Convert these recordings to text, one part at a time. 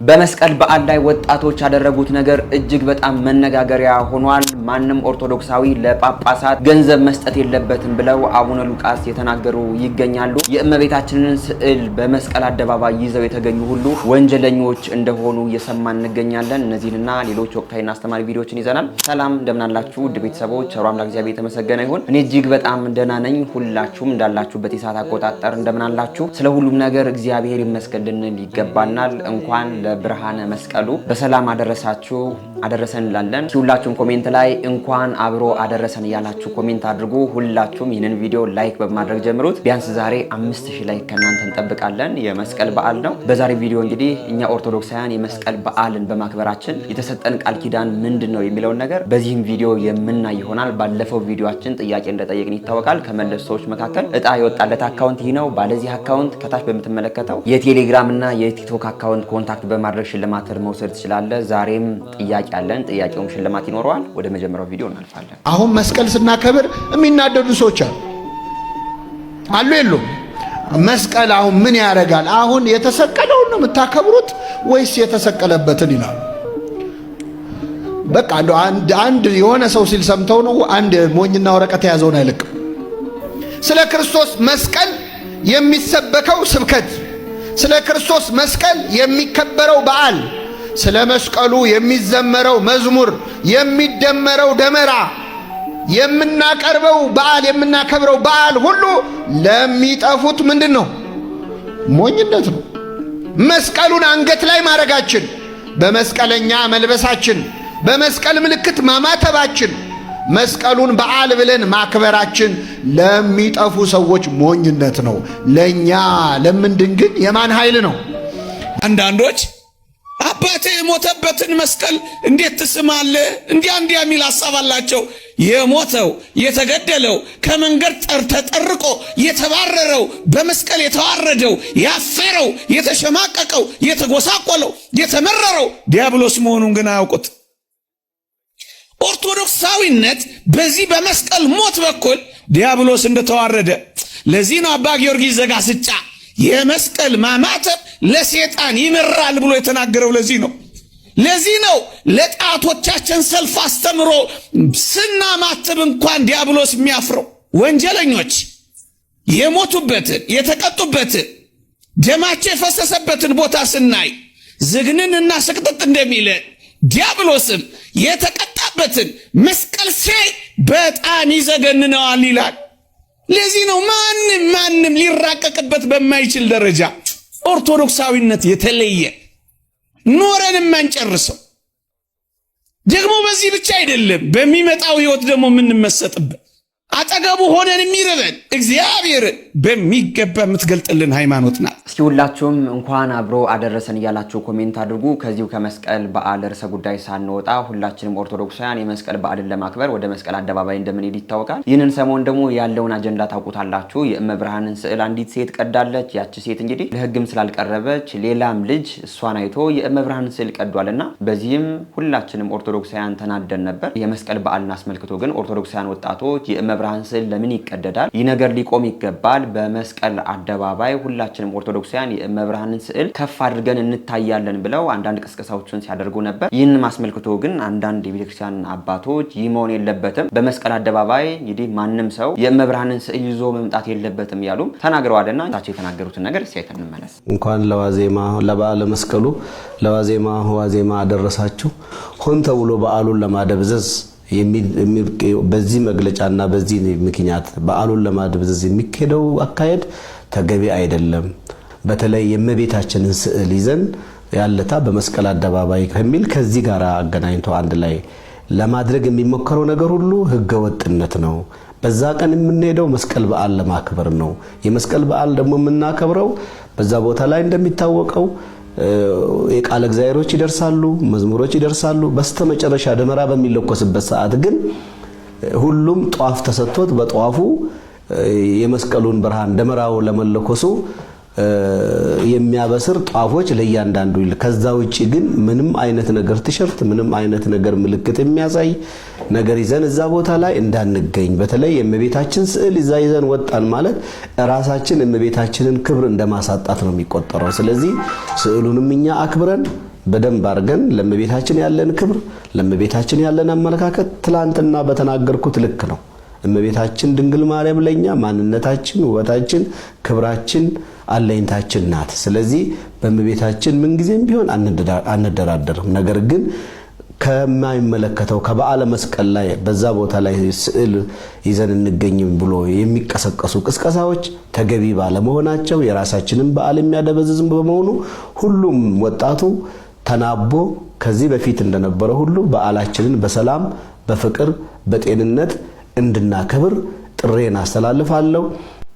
በመስቀል በዓል ላይ ወጣቶች ያደረጉት ነገር እጅግ በጣም መነጋገሪያ ሆኗል። ማንም ኦርቶዶክሳዊ ለጳጳሳት ገንዘብ መስጠት የለበትም ብለው አቡነ ሉቃስ የተናገሩ ይገኛሉ። የእመቤታችንን ስዕል በመስቀል አደባባይ ይዘው የተገኙ ሁሉ ወንጀለኞች እንደሆኑ እየሰማን እንገኛለን። እነዚህንና ሌሎች ወቅታዊና አስተማሪ ቪዲዮዎችን ይዘናል። ሰላም እንደምናላችሁ ውድ ቤተሰቦች፣ ቸሩ አምላክ እግዚአብሔር የተመሰገነ ይሁን። እኔ እጅግ በጣም ደህና ነኝ። ሁላችሁም እንዳላችሁበት የሰዓት አቆጣጠር እንደምናላችሁ፣ ስለ ሁሉም ነገር እግዚአብሔር ይመስገን ልንል ይገባናል። እንኳን ለብርሃነ መስቀሉ በሰላም አደረሳችሁ አደረሰን እንላለን። ሁላችሁም ኮሜንት ላይ እንኳን አብሮ አደረሰን እያላችሁ ኮሜንት አድርጉ። ሁላችሁም ይህንን ቪዲዮ ላይክ በማድረግ ጀምሩት። ቢያንስ ዛሬ 5000 ላይክ ከእናንተ እንጠብቃለን። የመስቀል በዓል ነው። በዛሬ ቪዲዮ እንግዲህ እኛ ኦርቶዶክሳውያን የመስቀል በዓልን በማክበራችን የተሰጠን ቃል ኪዳን ምንድነው የሚለውን ነገር በዚህም ቪዲዮ የምናይ ይሆናል። ባለፈው ቪዲዮአችን ጥያቄ እንደጠየቅን ይታወቃል። ከመለሱ ሰዎች መካከል እጣ የወጣለት አካውንት ይህ ነው። ባለዚህ አካውንት ከታች በምትመለከተው የቴሌግራም እና የቲክቶክ አካውንት ኮንታክት በማድረግ ሽልማትን መውሰድ ትችላለህ። ዛሬም ጥያቄ አለን። ጥያቄውም ሽልማት ይኖረዋል። ወደ መጀመሪያው ቪዲዮ እናልፋለን። አሁን መስቀል ስናከብር የሚናደዱ ሰዎች አሉ የሉም? መስቀል አሁን ምን ያደርጋል? አሁን የተሰቀለውን ነው የምታከብሩት ወይስ የተሰቀለበትን ይላሉ። በቃ አንድ የሆነ ሰው ሲል ሰምተው ነው። አንድ ሞኝና ወረቀት የያዘውን አይልቅም። ስለ ክርስቶስ መስቀል የሚሰበከው ስብከት፣ ስለ ክርስቶስ መስቀል የሚከበረው በዓል፣ ስለ መስቀሉ የሚዘመረው መዝሙር፣ የሚደመረው ደመራ፣ የምናቀርበው በዓል፣ የምናከብረው በዓል ሁሉ ለሚጠፉት ምንድን ነው? ሞኝነት ነው። መስቀሉን አንገት ላይ ማድረጋችን፣ በመስቀለኛ መልበሳችን፣ በመስቀል ምልክት ማማተባችን፣ መስቀሉን በዓል ብለን ማክበራችን ለሚጠፉ ሰዎች ሞኝነት ነው። ለኛ ለምንድን ግን የማን ኃይል ነው? አንዳንዶች አባቴ የሞተበትን መስቀል እንዴት ትስማለህ? እንዲያ የሚል ሐሳብ አላቸው። የሞተው የተገደለው ከመንገድ ተጠርቆ የተባረረው በመስቀል የተዋረደው ያፈረው የተሸማቀቀው የተጎሳቆለው የተመረረው ዲያብሎስ መሆኑን ግን አያውቁት። ኦርቶዶክሳዊነት በዚህ በመስቀል ሞት በኩል ዲያብሎስ እንደተዋረደ፣ ለዚህ ነው አባ ጊዮርጊስ ዘጋስጫ የመስቀል ማማተብ ለሰይጣን ይመራል ብሎ የተናገረው። ለዚህ ነው ለጣቶቻችን ሰልፍ አስተምሮ ስናማትብ እንኳን ዲያብሎስ የሚያፍረው። ወንጀለኞች የሞቱበትን የተቀጡበትን ደማቸው የፈሰሰበትን ቦታ ስናይ ዝግንንና ስቅጥጥ እንደሚለን ዲያብሎስም የተቀጣበትን መስቀል ሲያይ በጣም ይዘገንነዋል ይላል። ለዚህ ነው ማንም ሊራቀቅበት በማይችል ደረጃ ኦርቶዶክሳዊነት የተለየ ኖረን የማንጨርሰው። ደግሞ በዚህ ብቻ አይደለም፣ በሚመጣው ሕይወት ደግሞ የምንመሰጥበት አጠገቡ ሆነን የሚርበን እግዚአብሔር በሚገባ የምትገልጥልን ሃይማኖት ናት። እስኪ ሁላችሁም እንኳን አብሮ አደረሰን እያላችሁ ኮሜንት አድርጉ። ከዚሁ ከመስቀል በዓል ርዕሰ ጉዳይ ሳንወጣ ሁላችንም ኦርቶዶክሳውያን የመስቀል በዓልን ለማክበር ወደ መስቀል አደባባይ እንደምንሄድ ይታወቃል። ይህንን ሰሞን ደግሞ ያለውን አጀንዳ ታውቁታላችሁ። የእመብርሃንን ስዕል አንዲት ሴት ቀዳለች። ያቺ ሴት እንግዲህ ለሕግም ስላልቀረበች ሌላም ልጅ እሷን አይቶ የእመብርሃንን ስዕል ቀዷልና በዚህም ሁላችንም ኦርቶዶክሳውያን ተናደን ነበር። የመስቀል በዓልን አስመልክቶ ግን ኦርቶዶክሳውያን ወጣቶች የእመብርሃን ስዕል ለምን ይቀደዳል? ይህ ነገር ሊቆም ይገባል። በመስቀል አደባባይ ሁላችንም ኦርቶዶክሳውያን የእመብርሃንን ስዕል ከፍ አድርገን እንታያለን ብለው አንዳንድ ቅስቀሳዎችን ሲያደርጉ ነበር። ይህንን አስመልክቶ ግን አንዳንድ የቤተክርስቲያን አባቶች ይህ መሆን የለበትም፣ በመስቀል አደባባይ እንግዲህ ማንም ሰው የእመብርሃንን ስዕል ይዞ መምጣት የለበትም ያሉም ተናግረዋልና ታቸው የተናገሩትን ነገር ሲያይተን እንመለስ። እንኳን ለዋዜማ ለበዓለ መስቀሉ ዋዜማ አደረሳችሁ። ሆን ተብሎ በዓሉን ለማደብዘዝ በዚህ መግለጫና በዚህ ምክንያት በዓሉን ለማደብዘዝ የሚካሄደው አካሄድ ተገቢ አይደለም። በተለይ የእመቤታችንን ስዕል ይዘን ያለታ በመስቀል አደባባይ ከሚል ከዚህ ጋር አገናኝቶ አንድ ላይ ለማድረግ የሚሞከረው ነገር ሁሉ ህገወጥነት ነው። በዛ ቀን የምንሄደው መስቀል በዓል ለማክበር ነው። የመስቀል በዓል ደግሞ የምናከብረው በዛ ቦታ ላይ እንደሚታወቀው የቃለ እግዚአብሔሮች ይደርሳሉ፣ መዝሙሮች ይደርሳሉ። በስተመጨረሻ ደመራ በሚለኮስበት ሰዓት ግን ሁሉም ጧፍ ተሰጥቶት በጧፉ የመስቀሉን ብርሃን ደመራው ለመለኮሱ የሚያበስር ጧፎች ለእያንዳንዱ ይል። ከዛ ውጪ ግን ምንም አይነት ነገር ቲሸርት ምንም አይነት ነገር ምልክት የሚያሳይ ነገር ይዘን እዛ ቦታ ላይ እንዳንገኝ። በተለይ የእመቤታችን ስዕል ይዘን ወጣን ማለት ራሳችን የእመቤታችንን ክብር እንደማሳጣት ነው የሚቆጠረው። ስለዚህ ስዕሉንም እኛ አክብረን በደንብ አድርገን ለእመቤታችን ያለን ክብር ለእመቤታችን ያለን አመለካከት ትላንትና በተናገርኩት ልክ ነው። እመቤታችን ድንግል ማርያም ለኛ ማንነታችን፣ ውበታችን፣ ክብራችን፣ አለኝታችን ናት። ስለዚህ በእመቤታችን ምን ጊዜም ቢሆን አንደራደርም። ነገር ግን ከማይመለከተው ከበዓለ መስቀል ላይ በዛ ቦታ ላይ ስዕል ይዘን እንገኝም ብሎ የሚቀሰቀሱ ቅስቀሳዎች ተገቢ ባለመሆናቸው የራሳችንን በዓል የሚያደበዝዝም በመሆኑ ሁሉም ወጣቱ ተናቦ ከዚህ በፊት እንደነበረ ሁሉ በዓላችንን በሰላም በፍቅር በጤንነት እንድናከብር ጥሬን አስተላልፋለሁ።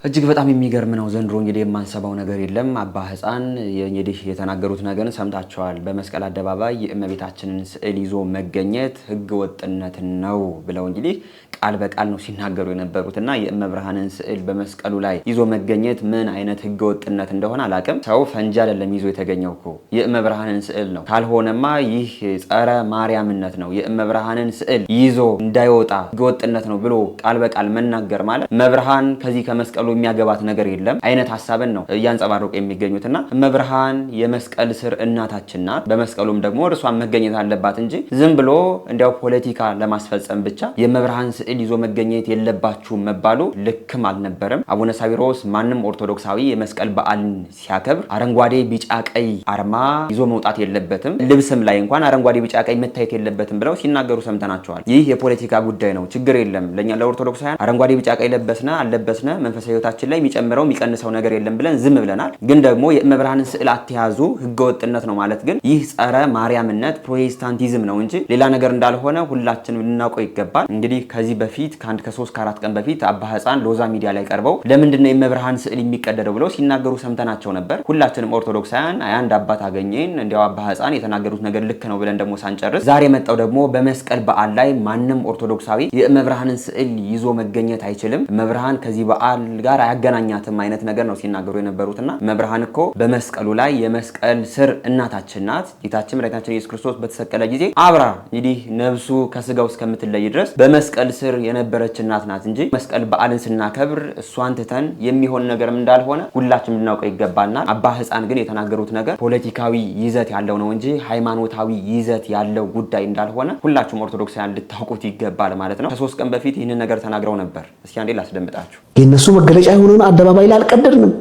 እጅግ በጣም የሚገርም ነው። ዘንድሮ እንግዲህ የማንሰባው ነገር የለም። አባ ሕፃን እንግዲህ የተናገሩት ነገር ሰምታቸዋል። በመስቀል አደባባይ የእመቤታችንን ስዕል ይዞ መገኘት ሕገ ወጥነት ነው ብለው እንግዲህ ቃል በቃል ነው ሲናገሩ የነበሩትና የእመብርሃንን ስዕል በመስቀሉ ላይ ይዞ መገኘት ምን አይነት ሕገ ወጥነት እንደሆነ አላቅም። ሰው ፈንጂ አይደለም ይዞ የተገኘው እኮ የእመብርሃንን ስዕል ነው። ካልሆነማ ይህ ጸረ ማርያምነት ነው። የእመብርሃንን ስዕል ይዞ እንዳይወጣ ሕገ ወጥነት ነው ብሎ ቃል በቃል መናገር ማለት እመብርሃን ከዚህ ከመስቀሉ የሚያገባት ነገር የለም አይነት ሐሳብን ነው እያንጸባረቁ የሚገኙትና እመብርሃን የመስቀል ስር እናታችን ናት። በመስቀሉም ደግሞ እርሷን መገኘት አለባት እንጂ ዝም ብሎ እንዲያው ፖለቲካ ለማስፈጸም ብቻ የእመብርሃን ስዕል ይዞ መገኘት የለባችሁም መባሉ ልክም አልነበረም። አቡነ ሳዊሮስ ማንም ኦርቶዶክሳዊ የመስቀል በዓልን ሲያከብር አረንጓዴ ቢጫ ቀይ አርማ ይዞ መውጣት የለበትም፣ ልብስም ላይ እንኳን አረንጓዴ ቢጫ ቀይ መታየት የለበትም ብለው ሲናገሩ ሰምተናቸዋል። ይህ የፖለቲካ ጉዳይ ነው፣ ችግር የለም። ለኛ ለኦርቶዶክሳውያን አረንጓዴ ቢጫ ቀይ ለበስነ አለበስነ መንፈሳዊ ሕይወታችን ላይ የሚጨምረው የሚቀንሰው ነገር የለም ብለን ዝም ብለናል። ግን ደግሞ የእመብርሃንን ስዕል አትያዙ ህገወጥነት ነው ማለት ግን ይህ ጸረ ማርያምነት ፕሮቴስታንቲዝም ነው እንጂ ሌላ ነገር እንዳልሆነ ሁላችንም ልናውቀው ይገባል። እንግዲህ ከዚህ በፊት ከ3 ከ4 ቀን በፊት አባ ሕፃን ሎዛ ሚዲያ ላይ ቀርበው ለምንድነው የእመብርሃን ስዕል የሚቀደደው ብለው ሲናገሩ ሰምተናቸው ነበር። ሁላችንም ኦርቶዶክሳውያን አንድ አባት አገኘን እንዲያው አባ ሕፃን የተናገሩት ነገር ልክ ነው ብለን ደግሞ ሳንጨርስ ዛሬ መጣው ደግሞ በመስቀል በዓል ላይ ማንም ኦርቶዶክሳዊ የእመብርሃንን ስዕል ይዞ መገኘት አይችልም፣ እመብርሃን ከዚህ በዓል ጋር አያገናኛትም አይነት ነገር ነው ሲናገሩ የነበሩትና እመብርሃን እኮ በመስቀሉ ላይ የመስቀል ስር እናታችን ናት። ጌታችን መድኃኒታችን ኢየሱስ ክርስቶስ በተሰቀለ ጊዜ አብራ እንግዲህ ነፍሱ ከስጋው እስከምትለይ ድረስ በመስቀል ስር የነበረች እናት ናት እንጂ መስቀል በዓልን ስናከብር እሷን ትተን የሚሆን ነገርም እንዳልሆነ ሁላችንም ልናውቀው ይገባናል። አባ ሕፃን ግን የተናገሩት ነገር ፖለቲካዊ ይዘት ያለው ነው እንጂ ሃይማኖታዊ ይዘት ያለው ጉዳይ እንዳልሆነ ሁላችሁም ኦርቶዶክሳውያን ልታውቁት ይገባል ማለት ነው። ከ3 ቀን በፊት ይህንን ነገር ተናግረው ነበር። እስኪ አንዴ ላስደምጣችሁ። የነሱ መገለጫ የሆነውን አደባባይ ላይ አልቀደድንም።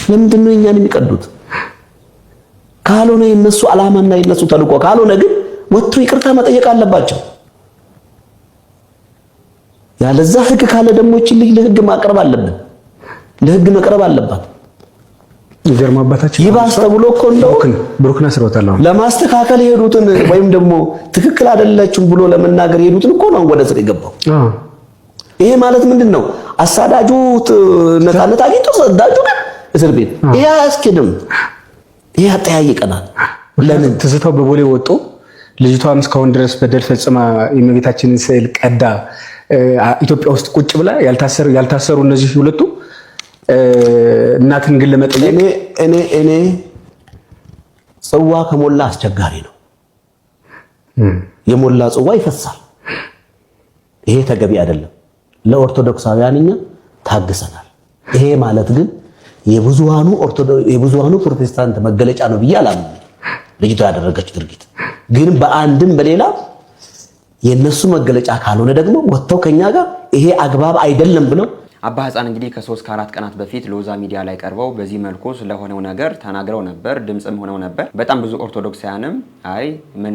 ለምንድን ነው እኛን የሚቀዱት? ካልሆነ የነሱ ዓላማና የነሱ ተልቆ ካልሆነ ግን ወጥቶ ይቅርታ መጠየቅ አለባቸው። ያለዛ ህግ ካለ ደግሞ እቺ ልጅ ለህግ ማቅረብ አለብን፣ ለህግ መቅረብ አለባት። ይገርም አባታችን ይባስ ተብሎ እኮ እንደው ብሩክና ስሮታል ለማስተካከል የሄዱትን ወይም ደግሞ ትክክል አይደላችሁም ብሎ ለመናገር የሄዱትን እኮ ነው ወደ እስር የገባው። ይሄ ማለት ምንድነው? አሳዳጁ ነፃነት አግኝቶ ሰዳጁ ግን እስር ቤት። ይሄ አያስኬድም። ይሄ አጠያይቀናል። ለምን ትዝታው በቦሌ ወጡ? ልጅቷም እስካሁን ድረስ በደል ፈጽማ የእመቤታችንን ስዕል ቀዳ ኢትዮጵያ ውስጥ ቁጭ ብላ ያልታሰሩ እነዚህ ሁለቱ እናትን ግን ለመጠየቅ እኔ ጽዋ ከሞላ አስቸጋሪ ነው። የሞላ ጽዋ ይፈሳል። ይሄ ተገቢ አይደለም። ለኦርቶዶክሳውያን እኛ ታግሰናል። ይሄ ማለት ግን የብዙሃኑ ፕሮቴስታንት መገለጫ ነው ብዬ አላምንም። ልጅቷ ያደረገች ድርጊት ግን በአንድም በሌላ የነሱ መገለጫ ካልሆነ ደግሞ ወጥተው ከኛ ጋር ይሄ አግባብ አይደለም ብለው አባ ሕፃን እንግዲህ ከ3 ከ4 ቀናት በፊት ሎዛ ሚዲያ ላይ ቀርበው በዚህ መልኩ ስለሆነው ነገር ተናግረው ነበር። ድምጽም ሆነው ነበር። በጣም ብዙ ኦርቶዶክሳውያንም አይ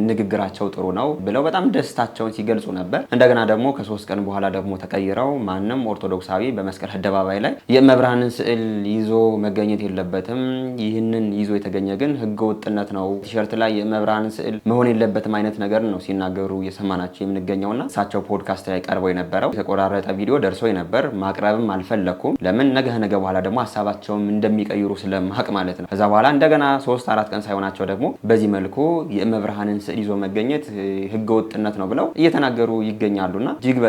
ንግግራቸው ጥሩ ነው ብለው በጣም ደስታቸውን ሲገልጹ ነበር። እንደገና ደግሞ ከ3 ቀን በኋላ ደግሞ ተቀይረው ማንም ኦርቶዶክሳዊ በመስቀል አደባባይ ላይ የእመብርሃንን ስዕል ይዞ መገኘት የለበትም፣ ይህንን ይዞ የተገኘ ግን ህገወጥነት ነው፣ ቲሸርት ላይ የእመብርሃንን ስዕል መሆን የለበትም አይነት ነገር ነው ሲናገሩ የሰማናቸው የምንገኘውና እሳቸው ፖድካስት ላይ ቀርበው የነበረው የተቆራረጠ ቪዲዮ ደርሶ ነበር ማቅረብ አልፈለኩም። ለምን ነገ በኋላ ደግሞ ሀሳባቸውም እንደሚቀይሩ ስለማቅ ማለት ነው። ከዛ በኋላ እንደገና 3-4 ቀን ሳይሆናቸው ደግሞ በዚህ መልኩ የእመብርሃንን ስዕል ይዞ መገኘት ህገወጥነት ነው ብለው እየተናገሩ ይገኛሉና እጅግ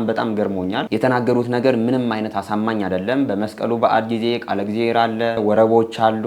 በጣም ገርሞኛል። የተናገሩት ነገር ምንም አይነት አሳማኝ አይደለም። በመስቀሉ በዓል ጊዜ ቃለ እግዚአብሔር አለ፣ ወረቦች አሉ፣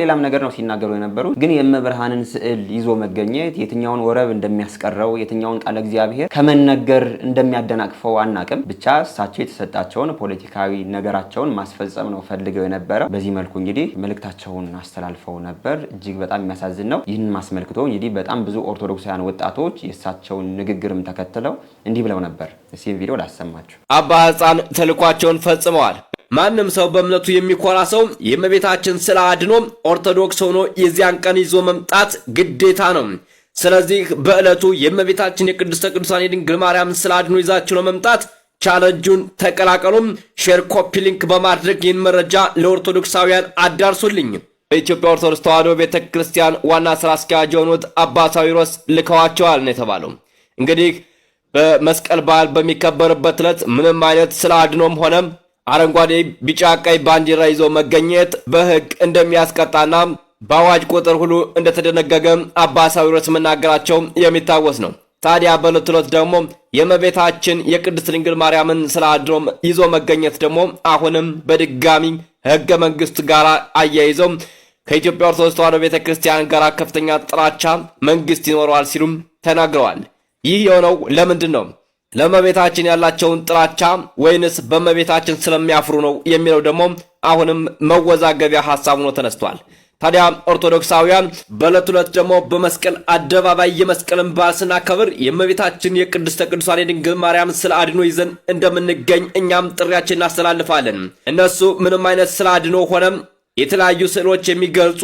ሌላም ነገር ነው ሲናገሩ የነበሩት። ግን የእመብርሃንን ስዕል ይዞ መገኘት የትኛውን ወረብ እንደሚያስቀረው የትኛውን ቃለ እግዚአብሔር ከመነገር እንደሚያደናቅፈው አናቅም። ብቻ እሳቸው የተሰጣቸው ፍላጎታቸውን ፖለቲካዊ ነገራቸውን ማስፈጸም ነው ፈልገው የነበረው። በዚህ መልኩ እንግዲህ መልእክታቸውን አስተላልፈው ነበር። እጅግ በጣም የሚያሳዝን ነው። ይህን ማስመልክቶ እንግዲህ በጣም ብዙ ኦርቶዶክሳውያን ወጣቶች የእሳቸውን ንግግርም ተከትለው እንዲህ ብለው ነበር። እስኪ ቪዲዮ ላሰማችሁ። አባ ሕፃን ተልኳቸውን ፈጽመዋል። ማንም ሰው በእምነቱ የሚኮራ ሰው የእመቤታችን ስለ አድኖ ኦርቶዶክስ ሆኖ የዚያን ቀን ይዞ መምጣት ግዴታ ነው። ስለዚህ በዕለቱ የእመቤታችን የቅድስተ ቅዱሳን የድንግል ማርያም ስለ አድኖ ይዛችሁ ለመምጣት ቻለንጁን ተቀላቀሉም። ሼር፣ ኮፒ ሊንክ በማድረግ ይህን መረጃ ለኦርቶዶክሳውያን አዳርሱልኝ። በኢትዮጵያ ኦርቶዶክስ ተዋሕዶ ቤተክርስቲያን ዋና ስራ አስኪያጅ የሆኑት አባ ሳዊሮስ ልከዋቸዋል ነው የተባለው። እንግዲህ በመስቀል በዓል በሚከበርበት ዕለት ምንም አይነት ስለ አድኖም ሆነ አረንጓዴ ቢጫ ቀይ ባንዲራ ይዞ መገኘት በሕግ እንደሚያስቀጣና በአዋጅ ቁጥር ሁሉ እንደተደነገገ አባ ሳዊሮስ መናገራቸው የሚታወስ ነው። ታዲያ በዕለቱ ዕለት ደግሞ የእመቤታችን የቅድስት ድንግል ማርያምን ስለ አድኖ ይዞ መገኘት ደግሞ አሁንም በድጋሚ ሕገ መንግሥት ጋር አያይዘው ከኢትዮጵያ ኦርቶዶክስ ተዋሕዶ ቤተክርስቲያን ጋር ከፍተኛ ጥላቻ መንግሥት ይኖረዋል ሲሉም ተናግረዋል። ይህ የሆነው ለምንድን ነው? ለእመቤታችን ያላቸውን ጥላቻ ወይንስ በእመቤታችን ስለሚያፍሩ ነው የሚለው ደግሞ አሁንም መወዛገቢያ ሐሳብ ሆኖ ተነስቷል። ታዲያ ኦርቶዶክሳውያን በዕለቱ ዕለት ደግሞ በመስቀል አደባባይ የመስቀልን በዓል ስናከብር የእመቤታችን የቅድስተ ቅዱሳን የድንግል ማርያም ስለ አድኖ ይዘን እንደምንገኝ እኛም ጥሪያችን እናስተላልፋለን። እነሱ ምንም አይነት ስለ አድኖ ሆነም የተለያዩ ስዕሎች የሚገልጹ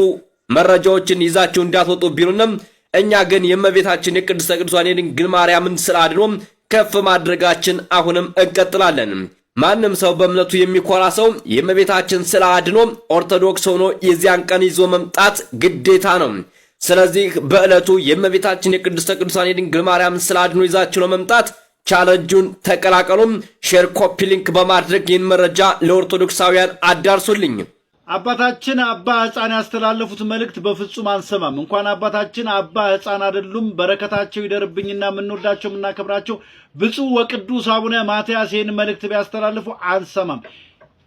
መረጃዎችን ይዛችሁ እንዳትወጡ ቢሉንም እኛ ግን የእመቤታችን የቅድስተ ቅዱሳን የድንግል ማርያምን ስለ አድኖ ከፍ ማድረጋችን አሁንም እንቀጥላለን። ማንም ሰው በእምነቱ የሚኮራ ሰው የእመቤታችን ስለ አድኖ ኦርቶዶክስ ሆኖ የዚያን ቀን ይዞ መምጣት ግዴታ ነው። ስለዚህ በዕለቱ የእመቤታችን የቅድስተ ቅዱሳን የድንግል ማርያም ስለ አድኖ ይዛችሁ ለመምጣት ቻለንጁን ተቀላቀሉም። ሼር፣ ኮፒ ሊንክ በማድረግ ይህን መረጃ ለኦርቶዶክሳውያን አዳርሱልኝ። አባታችን አባ ሕፃን ያስተላለፉት መልእክት በፍጹም አንሰማም። እንኳን አባታችን አባ ሕፃን አይደሉም፣ በረከታቸው ይደርብኝና የምንወዳቸው የምናከብራቸው ብፁዕ ወቅዱስ አቡነ ማትያስ ይህን መልእክት ቢያስተላልፉ አንሰማም።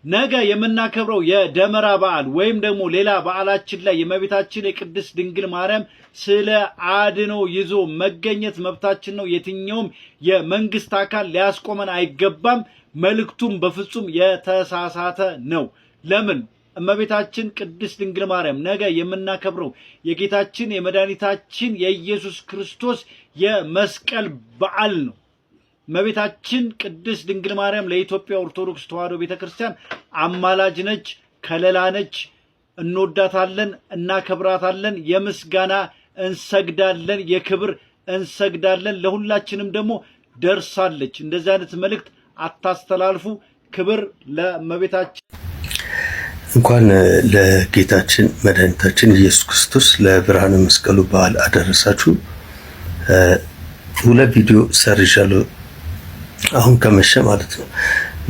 ነገ የምናከብረው የደመራ በዓል ወይም ደግሞ ሌላ በዓላችን ላይ የእመቤታችን የቅድስት ድንግል ማርያም ስለ አድኖ ይዞ መገኘት መብታችን ነው። የትኛውም የመንግስት አካል ሊያስቆመን አይገባም። መልእክቱም በፍጹም የተሳሳተ ነው። ለምን? እመቤታችን ቅድስት ድንግል ማርያም ነገ የምናከብረው የጌታችን የመድኃኒታችን የኢየሱስ ክርስቶስ የመስቀል በዓል ነው። እመቤታችን ቅድስት ድንግል ማርያም ለኢትዮጵያ ኦርቶዶክስ ተዋሕዶ ቤተክርስቲያን አማላጅ ነች፣ ከለላ ነች። እንወዳታለን፣ እናከብራታለን። የምስጋና እንሰግዳለን፣ የክብር እንሰግዳለን። ለሁላችንም ደግሞ ደርሳለች። እንደዚህ አይነት መልእክት አታስተላልፉ። ክብር ለእመቤታችን። እንኳን ለጌታችን መድኃኒታችን ኢየሱስ ክርስቶስ ለብርሃነ መስቀሉ በዓል አደረሳችሁ። ሁለት ቪዲዮ ሰርቻለሁ አሁን ከመሸ ማለት ነው።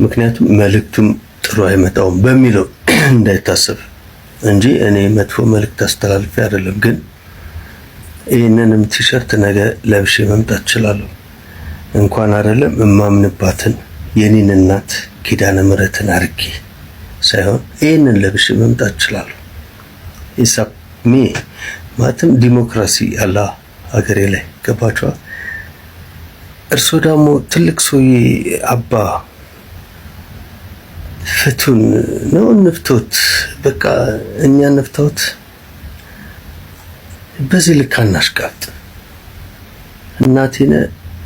ምክንያቱም መልእክቱም ጥሩ አይመጣውም በሚለው እንዳይታሰብ እንጂ እኔ መጥፎ መልእክት አስተላልፌ አይደለም። ግን ይህንንም ቲሸርት ነገ ለብሼ መምጣት እችላለሁ። እንኳን አይደለም እማምንባትን የኔን እናት ኪዳነ ምሕረትን አርጌ ሳይሆን ይህንን ለብሼ መምጣት እችላለሁ። ኢሳሜ ማለትም ዲሞክራሲ ያለ ሀገሬ ላይ ገባችኋል። እርሶ ደግሞ ትልቅ ሰውዬ አባ ፍቱን ነው እንፍቶት፣ በቃ እኛ እንፍቶት። በዚህ ልክ አናሽቃጥ እናቴነ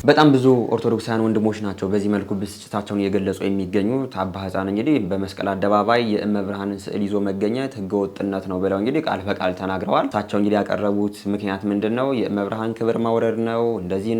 በጣም ብዙ ኦርቶዶክሳውያን ወንድሞች ናቸው በዚህ መልኩ ብስጭታቸውን እየገለጹ የሚገኙት። አባ ሕፃን እንግዲህ በመስቀል አደባባይ የእመብርሃንን ስዕል ይዞ መገኘት ህገወጥነት ነው ብለው እንግዲህ ቃል በቃል ተናግረዋል። እሳቸው እንግዲህ ያቀረቡት ምክንያት ምንድነው? የእመብርሃን ክብር ማውረድ ነው፣ እንደዚህ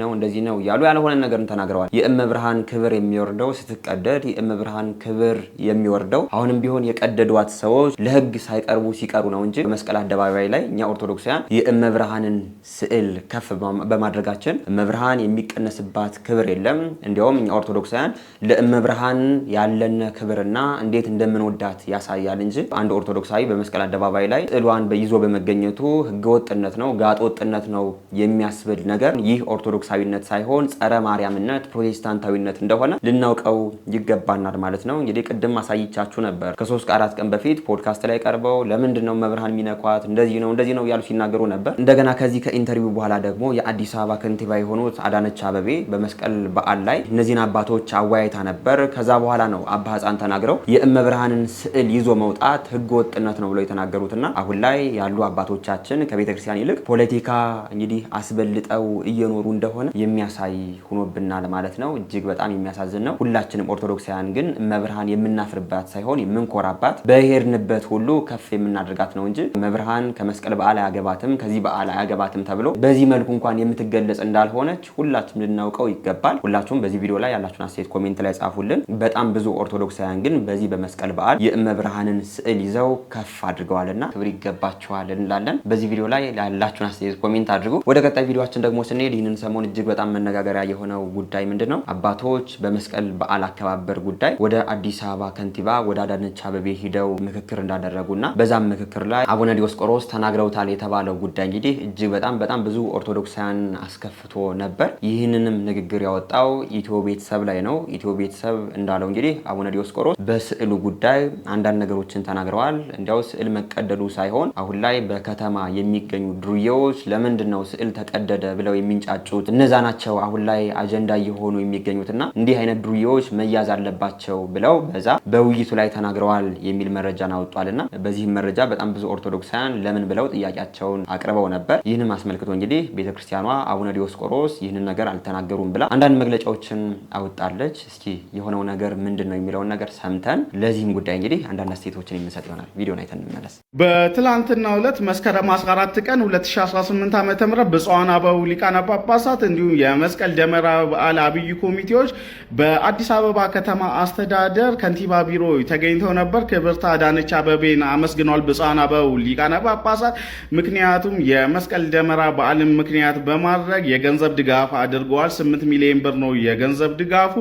ነው ያሉ ያልሆነ ነገርን ተናግረዋል። የእመብርሃን ክብር የሚወርደው ስትቀደድ፣ የእመብርሃን ክብር የሚወርደው አሁንም ቢሆን የቀደዷት ሰዎች ለህግ ሳይቀርቡ ሲቀሩ ነው እንጂ በመስቀል አደባባይ ላይ እኛ ኦርቶዶክሳውያን የእመብርሃንን ስዕል ከፍ በማድረጋችን እመብርሃን የሚቀነስ ባት ክብር የለም። እንዲያውም እኛ ኦርቶዶክሳውያን ለእመብርሃን ያለነ ክብርና እንዴት እንደምንወዳት ያሳያል እንጂ አንድ ኦርቶዶክሳዊ በመስቀል አደባባይ ላይ ስዕሏን ይዞ በመገኘቱ ህገወጥነት ነው፣ ጋጠወጥነት ነው የሚያስብል ነገር ይህ ኦርቶዶክሳዊነት ሳይሆን ጸረ ማርያምነት፣ ፕሮቴስታንታዊነት እንደሆነ ልናውቀው ይገባናል ማለት ነው። እንግዲህ ቅድም ማሳይቻችሁ ነበር። ከ3 4 ቀን በፊት ፖድካስት ላይ ቀርበው ለምንድን ነው እመብርሃን የሚነኳት እንደዚህ ነው ያሉ ሲናገሩ ነበር። እንደገና ከዚህ ከኢንተርቪው በኋላ ደግሞ የአዲስ አበባ ከንቲባ የሆኑት አዳነች አቤቤ አበቤ በመስቀል በዓል ላይ እነዚህን አባቶች አወያይታ ነበር። ከዛ በኋላ ነው አባ ሕፃን ተናግረው የእመብርሃንን ስዕል ይዞ መውጣት ህገ ወጥነት ነው ብለው የተናገሩትና አሁን ላይ ያሉ አባቶቻችን ከቤተክርስቲያን ይልቅ ፖለቲካ እንግዲህ አስበልጠው እየኖሩ እንደሆነ የሚያሳይ ሆኖብናል ማለት ነው። እጅግ በጣም የሚያሳዝን ነው። ሁላችንም ኦርቶዶክሳውያን ግን እመብርሃን የምናፍርባት ሳይሆን የምንኮራባት በሄድንበት ሁሉ ከፍ የምናደርጋት ነው እንጂ እመብርሃን ከመስቀል በዓል አያገባትም ከዚህ በዓል አያገባትም ተብሎ በዚህ መልኩ እንኳን የምትገለጽ እንዳልሆነች ሁላችንም ልናውቀው ይገባል። ሁላችሁም በዚህ ቪዲዮ ላይ ያላችሁን አስተያየት ኮሜንት ላይ ጻፉልን። በጣም ብዙ ኦርቶዶክሳውያን ግን በዚህ በመስቀል በዓል የእመብርሃንን ስዕል ይዘው ከፍ አድርገዋልና ክብር ይገባቸዋል እንላለን። በዚህ ቪዲዮ ላይ ያላችሁን አስተያየት ኮሜንት አድርጉ። ወደ ቀጣይ ቪዲዮአችን ደግሞ ስንሄድ ይህንን ሰሞን እጅግ በጣም መነጋገሪያ የሆነው ጉዳይ ምንድነው? አባቶች በመስቀል በዓል አከባበር ጉዳይ ወደ አዲስ አበባ ከንቲባ ወደ አዳነች አበቤ ሂደው ምክክር እንዳደረጉና በዛም ምክክር ላይ አቡነ ዲዮስቆሮስ ተናግረውታል የተባለው ጉዳይ እንግዲህ እጅግ በጣም ብዙ ኦርቶዶክሳውያን አስከፍቶ ነበር። ይህንንም ንግግር ያወጣው ኢትዮ ቤተሰብ ላይ ነው። ኢትዮ ቤተሰብ እንዳለው እንግዲህ አቡነ ዲዮስቆሮስ በስዕሉ ጉዳይ አንዳንድ ነገሮችን ተናግረዋል። እንዲያው ስዕል መቀደዱ ሳይሆን አሁን ላይ በከተማ የሚገኙ ዱርዬዎች ለምንድነው ስዕል ተቀደደ ብለው የሚንጫጩት እነዛ ናቸው አሁን ላይ አጀንዳ እየሆኑ የሚገኙትና እንዲህ አይነት ዱርዬዎች መያዝ አለባቸው ብለው በዛ በውይይቱ ላይ ተናግረዋል የሚል መረጃን አወጧልና በዚህም መረጃ በጣም ብዙ ኦርቶዶክሳውያን ለምን ብለው ጥያቄያቸውን አቅርበው ነበር። ይህንም አስመልክቶ እንግዲህ ቤተክርስቲያኗ አቡነ ዲዮስቆሮስ ይህንን ነገር አልተናገሩም ብላ አንዳንድ መግለጫዎችን አወጣለች። እስኪ የሆነው ነገር ምንድነው የሚለውን ነገር ሰምተን ለዚህም ጉዳይ እንግዲህ አንዳንድ አስተያየቶችን የምንሰጥ ይሆናል። ቪዲዮን አይተን እንመለስ። በትላንትናው ዕለት መስከረም 14 ቀን 2018 ዓ.ም ብፁዓን አበው ሊቃነ ጳጳሳት እንዲሁም የመስቀል ደመራ በዓል አብይ ኮሚቴዎች በአዲስ አበባ ከተማ አስተዳደር ከንቲባ ቢሮ ተገኝተው ነበር። ክብርት አዳነች አበቤን አመስግነዋል ብፁዓን አበው ሊቃነ ጳጳሳት። ምክንያቱም የመስቀል ደመራ በዓልን ምክንያት በማድረግ የገንዘብ ድጋፍ አድርገዋል። 8 ሚሊዮን ብር ነው የገንዘብ ድጋፉ።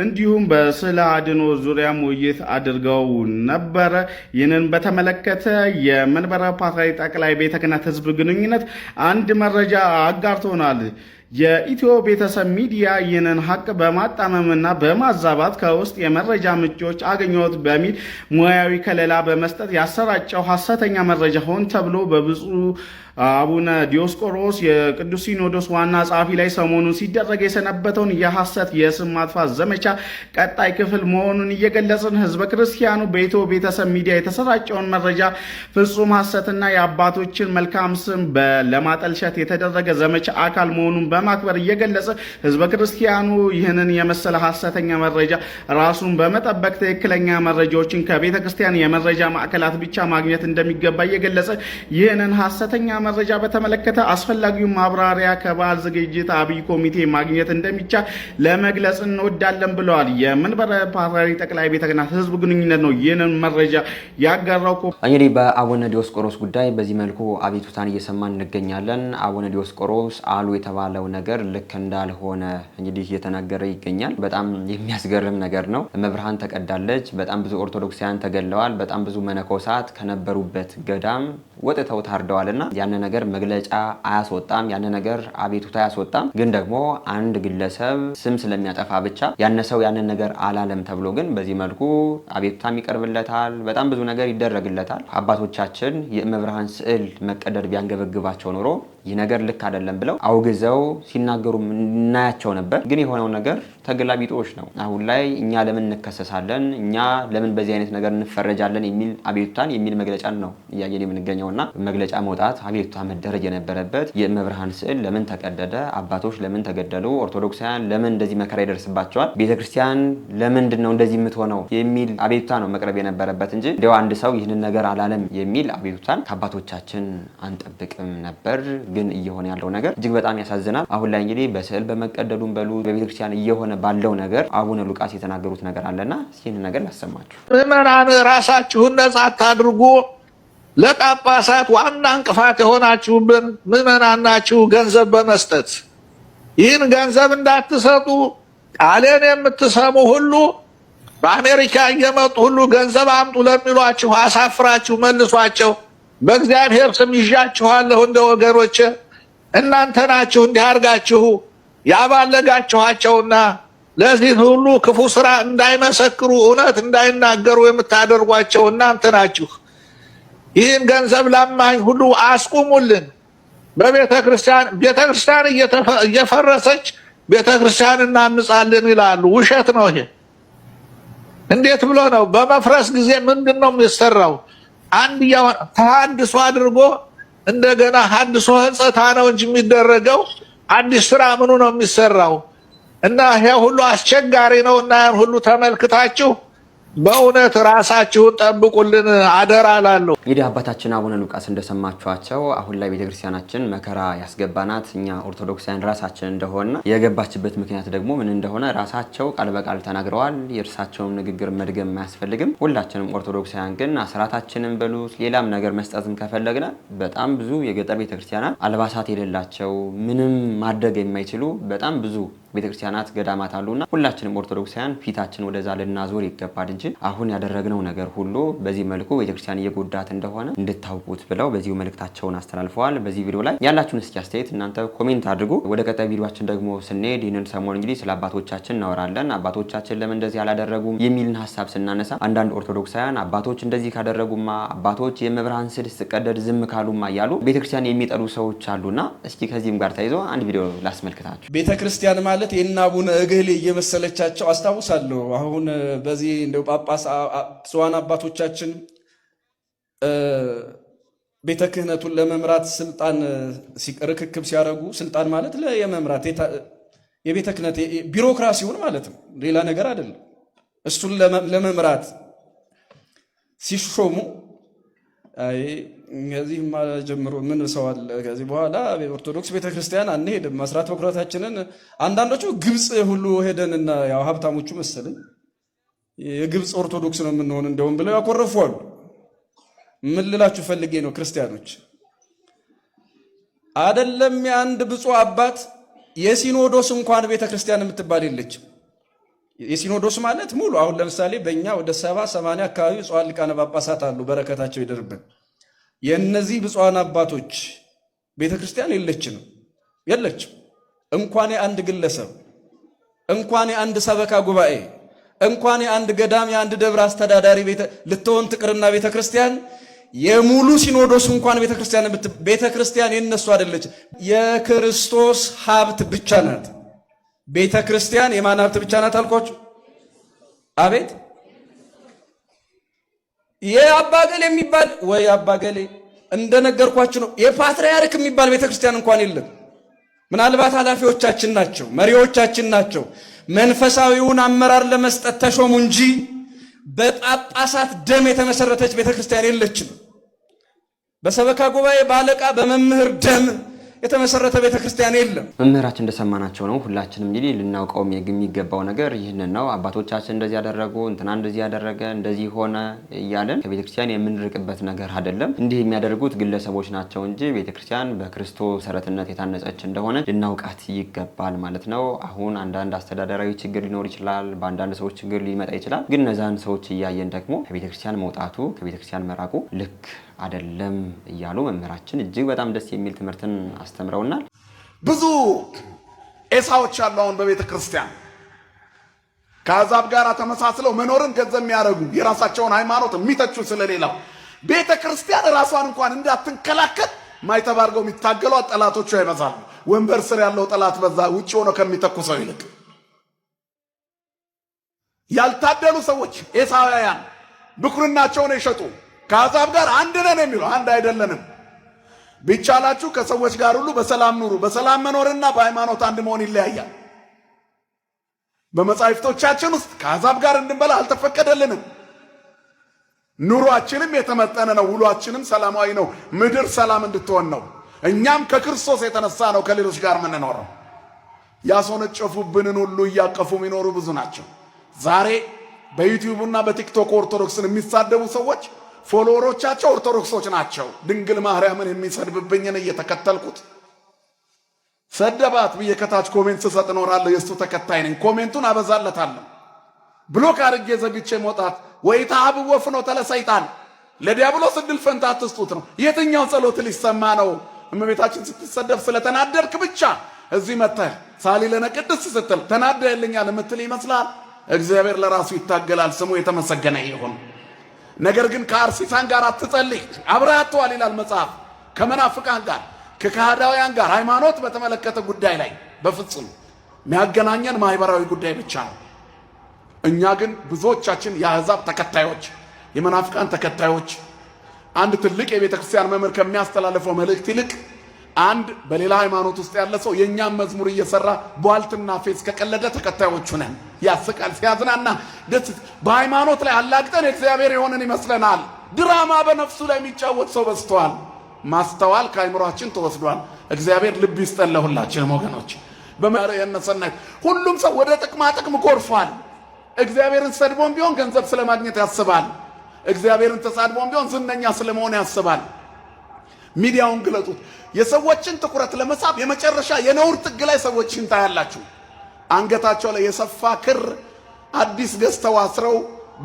እንዲሁም በስዕለ አድኖ ዙሪያም ውይይት አድርገው ነበረ። ይህንን በተመለከተ የመንበረ ፓትርያርክ ጠቅላይ ቤተ ክህነት ህዝብ ግንኙነት አንድ መረጃ አጋርቶናል። የኢትዮ ቤተሰብ ሚዲያ ይህንን ሀቅ በማጣመምና በማዛባት ከውስጥ የመረጃ ምንጮች አገኘሁት በሚል ሙያዊ ከለላ በመስጠት ያሰራጨው ሐሰተኛ መረጃ ሆን ተብሎ በብፁዕ አቡነ ዲዮስቆሮስ የቅዱስ ሲኖዶስ ዋና ጸሐፊ ላይ ሰሞኑን ሲደረግ የሰነበተውን የሐሰት የስም ማጥፋት ዘመቻ ቀጣይ ክፍል መሆኑን እየገለጽን ህዝበ ክርስቲያኑ በኢትዮ ቤተሰብ ሚዲያ የተሰራጨውን መረጃ ፍጹም ሐሰትና የአባቶችን መልካም ስም ለማጠልሸት የተደረገ ዘመቻ አካል መሆኑን በማክበር እየገለጸ ህዝበ ክርስቲያኑ ይህንን የመሰለ ሐሰተኛ መረጃ ራሱን በመጠበቅ ትክክለኛ መረጃዎችን ከቤተ ክርስቲያን የመረጃ ማዕከላት ብቻ ማግኘት እንደሚገባ እየገለጸ ይህንን ሐሰተኛ መረጃ በተመለከተ አስፈላጊውን ማብራሪያ ከበዓል ዝግጅት አብይ ኮሚቴ ማግኘት እንደሚቻል ለመግለጽ እንወዳለን ብለዋል። የመንበረ ፓትርያርክ ጠቅላይ ቤተ ክህነት ህዝብ ግንኙነት ነው ይህንን መረጃ ያጋራው። እንግዲህ በአቡነ ዲዮስቆሮስ ጉዳይ በዚህ መልኩ አቤቱታን እየሰማን እንገኛለን። አቡነ ዲዮስቆሮስ አሉ የተባለው ነገር ልክ እንዳልሆነ እንግዲህ እየተናገረ ይገኛል። በጣም የሚያስገርም ነገር ነው። እመብርሃን ተቀዳለች። በጣም ብዙ ኦርቶዶክሳውያን ተገለዋል። በጣም ብዙ መነኮሳት ከነበሩበት ገዳም ወጥተው ታርደዋልና ያን ነገር መግለጫ አያስወጣም፣ ያን ነገር አቤቱታ አያስወጣም። ግን ደግሞ አንድ ግለሰብ ስም ስለሚያጠፋ ብቻ ያነሰው ያንን ነገር አላለም ተብሎ ግን በዚህ መልኩ አቤቱታም ይቀርብለታል። በጣም ብዙ ነገር ይደረግለታል። አባቶቻችን የእመብርሃን ስዕል መቀደድ ቢያንገበግባቸው ኖሮ ይህ ነገር ልክ አይደለም ብለው አውግዘው ሲናገሩ እናያቸው ነበር። ግን የሆነው ነገር ተገላቢጦሽ ነው። አሁን ላይ እኛ ለምን እንከሰሳለን፣ እኛ ለምን በዚህ አይነት ነገር እንፈረጃለን የሚል አቤቱታን የሚል መግለጫን ነው እያየን የምንገኘውና መግለጫ መውጣት አቤቱታ መደረግ የነበረበት የእመብርሃን ስዕል ለምን ተቀደደ፣ አባቶች ለምን ተገደሉ፣ ኦርቶዶክሳውያን ለምን እንደዚህ መከራ ይደርስባቸዋል፣ ቤተክርስቲያን ለምንድን ነው እንደዚህ የምትሆነው የሚል አቤቱታ ነው መቅረብ የነበረበት እንጂ እንዲያው አንድ ሰው ይህንን ነገር አላለም የሚል አቤቱታን ከአባቶቻችን አንጠብቅም ነበር። ግን እየሆነ ያለው ነገር እጅግ በጣም ያሳዝናል። አሁን ላይ እንግዲህ በስዕል በመቀደዱም በሉ በቤተክርስቲያን እየሆነ ባለው ነገር አቡነ ሉቃስ የተናገሩት ነገር አለና ይህንን ነገር ላሰማችሁ። ምዕመናን ራሳችሁን ነጻ አታድርጉ። ለጳጳሳት ዋና እንቅፋት የሆናችሁብን ምዕመናን ናችሁ። ገንዘብ በመስጠት ይህን ገንዘብ እንዳትሰጡ ቃሌን የምትሰሙ ሁሉ በአሜሪካ እየመጡ ሁሉ ገንዘብ አምጡ ለሚሏችሁ አሳፍራችሁ መልሷቸው። በእግዚአብሔር ስም ይዣችኋለሁ እንደ ወገኖች እናንተ ናችሁ እንዲያርጋችሁ ያባለጋችኋቸውና ለዚህ ሁሉ ክፉ ስራ እንዳይመሰክሩ እውነት እንዳይናገሩ የምታደርጓቸው እናንተ ናችሁ። ይህን ገንዘብ ለማኝ ሁሉ አስቁሙልን። ቤተክርስቲያን እየፈረሰች ቤተ ክርስቲያን እናንጻለን ይላሉ። ውሸት ነው ይሄ። እንዴት ብሎ ነው? በመፍረስ ጊዜ ምንድን ነው የሚሰራው? አንድ ተሐድሶ አድርጎ እንደገና ሐድሶ ሕንጸታ ነው እንጂ የሚደረገው አዲስ ስራ ምኑ ነው የሚሰራው? እና ይሄ ሁሉ አስቸጋሪ ነው። እና ያን ሁሉ ተመልክታችሁ በእውነት ራሳችሁን ጠብቁልን አደራ እላለሁ። እንግዲህ አባታችን አቡነ ሉቃስ እንደሰማችኋቸው አሁን ላይ ቤተክርስቲያናችን መከራ ያስገባናት እኛ ኦርቶዶክሳውያን ራሳችን እንደሆነ የገባችበት ምክንያት ደግሞ ምን እንደሆነ ራሳቸው ቃል በቃል ተናግረዋል። የእርሳቸውን ንግግር መድገም አያስፈልግም። ሁላችንም ኦርቶዶክሳውያን ግን አስራታችንን በሉት ሌላም ነገር መስጠትም ከፈለግነ በጣም ብዙ የገጠር ቤተክርስቲያናት አልባሳት የሌላቸው ምንም ማድረግ የማይችሉ በጣም ብዙ ቤተክርስቲያናት ገዳማት አሉና ሁላችንም ኦርቶዶክሳውያን ፊታችን ወደዛ ልናዞር ይገባል እንጂ አሁን ያደረግነው ነገር ሁሉ በዚህ መልኩ ቤተክርስቲያን እየጎዳት እንደሆነ እንድታውቁት ብለው በዚሁ መልእክታቸውን አስተላልፈዋል። በዚህ ቪዲዮ ላይ ያላችሁን እስኪ አስተያየት እናንተ ኮሜንት አድርጉ። ወደ ቀጣይ ቪዲዮአችን ደግሞ ስንሄድ ይህንን ሰሞን እንግዲህ ስለ አባቶቻችን እናወራለን። አባቶቻችን ለምን እንደዚህ አላደረጉም የሚልን ሀሳብ ስናነሳ አንዳንድ ኦርቶዶክሳውያን አባቶች እንደዚህ ካደረጉማ አባቶች የመብርሃን ስዕል ስትቀደድ ዝም ካሉማ እያሉ ቤተክርስቲያን የሚጠሉ ሰዎች አሉና እስኪ ከዚህም ጋር ተይዞ አንድ ቪዲዮ ላስመልክታችሁ። ቤተክርስቲያን ማለት የእነ አቡነ እገሌ እየመሰለቻቸው አስታውሳለሁ። አሁን በዚህ እንደው ጳጳስ ጽዋን አባቶቻችን ቤተ ክህነቱን ለመምራት ስልጣን ርክክብ ሲያደርጉ ስልጣን ማለት የመምራት የቤተ ክህነት ቢሮክራሲውን ማለት ነው፣ ሌላ ነገር አይደለም። እሱን ለመምራት ሲሾሙ ከዚህ ጀምሮ ምን ሰው አለ ከዚህ በኋላ ኦርቶዶክስ ቤተክርስቲያን አንሄድም መስራት በኩራታችንን አንዳንዶቹ ግብጽ ሁሉ ሄደንና ያው ሀብታሞቹ መሰለኝ የግብጽ ኦርቶዶክስ ነው የምንሆን እንደውም ብለው ያኮረፉአሉ። ምን ልላችሁ ፈልጌ ነው ክርስቲያኖች አይደለም የአንድ ብፁዕ አባት የሲኖዶስ እንኳን ቤተክርስቲያን የምትባል የለችም። የሲኖዶስ ማለት ሙሉ አሁን ለምሳሌ በእኛ ወደ 70-80 አካባቢ ብፁዓን ሊቃነ ጳጳሳት አሉ፣ በረከታቸው ይደርብን። የእነዚህ ብፁዓን አባቶች ቤተክርስቲያን የለችም። እንኳን የአንድ ግለሰብ እንኳን የአንድ ሰበካ ጉባኤ እንኳን የአንድ ገዳም የአንድ ደብር አስተዳዳሪ ልትሆን ትቅርና ቤተክርስቲያን የሙሉ ሲኖዶስ እንኳን ቤተክርስቲያን የነሱ አይደለች፣ የክርስቶስ ሀብት ብቻ ናት። ቤተክርስቲያን የማን ሀብት ብቻ ናት አልኳችሁ? አቤት የአባገሌ የሚባል ወይ አባገሌ እንደነገርኳችሁ ነው። የፓትርያርክ የሚባል ቤተክርስቲያን እንኳን የለም። ምናልባት ኃላፊዎቻችን ናቸው፣ መሪዎቻችን ናቸው መንፈሳዊውን አመራር ለመስጠት ተሾሙ እንጂ በጳጳሳት ደም የተመሰረተች ቤተክርስቲያን የለችም። በሰበካ ጉባኤ ባለቃ በመምህር ደም የተመሰረተ ቤተክርስቲያን የለም። መምህራችን እንደሰማናቸው ነው። ሁላችንም እንግዲህ ልናውቀው የሚገባው ነገር ይህንን ነው። አባቶቻችን እንደዚህ ያደረጉ እንትና እንደዚህ ያደረገ እንደዚህ ሆነ እያለን ከቤተክርስቲያን የምንርቅበት ነገር አይደለም። እንዲህ የሚያደርጉት ግለሰቦች ናቸው እንጂ ቤተክርስቲያን በክርስቶስ መሰረትነት የታነጸች እንደሆነ ልናውቃት ይገባል ማለት ነው። አሁን አንዳንድ አስተዳደራዊ ችግር ሊኖር ይችላል፣ በአንዳንድ ሰዎች ችግር ሊመጣ ይችላል። ግን እነዛን ሰዎች እያየን ደግሞ ከቤተክርስቲያን መውጣቱ ከቤተክርስቲያን መራቁ ልክ አይደለም እያሉ መምህራችን እጅግ በጣም ደስ የሚል ትምህርትን አስተምረውናል። ብዙ ኤሳዎች አሉ አሁን በቤተ ክርስቲያን ከአሕዛብ ጋር ተመሳስለው መኖርን ገንዘብ የሚያደርጉ የራሳቸውን ሃይማኖት የሚተቹ ስለሌላው ቤተ ክርስቲያን ራሷን እንኳን እንዳትንከላከል ማይተብ አድርገው የሚታገሏት ጠላቶቿ ይበዛሉ። ወንበር ስር ያለው ጠላት በዛ ውጭ ሆኖ ከሚተኩሰው ይልቅ ያልታደሉ ሰዎች ኤሳውያን ብኩርናቸውን የሸጡ ከአሕዛብ ጋር አንድ ነን የሚሉ አንድ አይደለንም። ቢቻላችሁ ከሰዎች ጋር ሁሉ በሰላም ኑሩ። በሰላም መኖርና በሃይማኖት አንድ መሆን ይለያያል። በመጻሕፍቶቻችን ውስጥ ከአሕዛብ ጋር እንድንበላ አልተፈቀደልንም። ኑሯችንም የተመጠነ ነው። ውሏችንም ሰላማዊ ነው። ምድር ሰላም እንድትሆን ነው። እኛም ከክርስቶስ የተነሳ ነው ከሌሎች ጋር የምንኖረው። ያስወነጨፉብንን ሁሉ እያቀፉ የሚኖሩ ብዙ ናቸው። ዛሬ በዩቲዩብና በቲክቶክ ኦርቶዶክስን የሚሳደቡ ሰዎች ፎሎወሮቻቸው ኦርቶዶክሶች ናቸው። ድንግል ማርያምን የሚሰድብብኝን እየተከተልኩት ሰደባት ብዬ ከታች ኮሜንት ስሰጥ እኖራለሁ። የእሱ ተከታይ ነኝ። ኮሜንቱን አበዛለታለሁ። ብሎክ አድርጌ ዘግቼ መውጣት ወይ ታብወ ፍኖተ ለሰይጣን ለዲያብሎስ እድል ፈንታ አትስጡት ነው። የትኛው ጸሎት ሊሰማ ነው? እመቤታችን ስትሰደብ ስለተናደርክ ብቻ እዚህ መጥተህ ሳሊ ለነ ቅድስት ስትል ተናደልኛል የምትል ይመስላል። እግዚአብሔር ለራሱ ይታገላል። ስሙ የተመሰገነ ይሁን። ነገር ግን ከአርሲሳን ጋር አትጸልይ፣ አብረህ አትዋል ይላል መጽሐፍ። ከመናፍቃን ጋር ከካህዳውያን ጋር ሃይማኖት በተመለከተ ጉዳይ ላይ በፍጹም የሚያገናኘን ማህበራዊ ጉዳይ ብቻ ነው። እኛ ግን ብዙዎቻችን የአሕዛብ ተከታዮች፣ የመናፍቃን ተከታዮች አንድ ትልቅ የቤተ ክርስቲያን መምህር ከሚያስተላልፈው መልእክት ይልቅ አንድ በሌላ ሃይማኖት ውስጥ ያለ ሰው የእኛም መዝሙር እየሰራ ቧልትና ፌስ ከቀለደ ተከታዮቹ ነን። ያስቃል፣ ሲያዝናና ደስ በሃይማኖት ላይ አላግጠን እግዚአብሔር የሆነን ይመስለናል። ድራማ በነፍሱ ላይ የሚጫወት ሰው በዝቷል። ማስተዋል ከአይምሯችን ተወስዷል። እግዚአብሔር ልብ ይስጠን ለሁላችንም ወገኖች። በመረየነሰናይ ሁሉም ሰው ወደ ጥቅማ ጥቅም ጎርፏል። እግዚአብሔርን ሰድቦም ቢሆን ገንዘብ ስለማግኘት ያስባል። እግዚአብሔርን ተሳድቦም ቢሆን ዝነኛ ስለመሆን ያስባል። ሚዲያውን ግለጡት። የሰዎችን ትኩረት ለመሳብ የመጨረሻ የነውር ጥግ ላይ ሰዎችን ታያላችሁ። አንገታቸው ላይ የሰፋ ክር አዲስ ገዝተው አስረው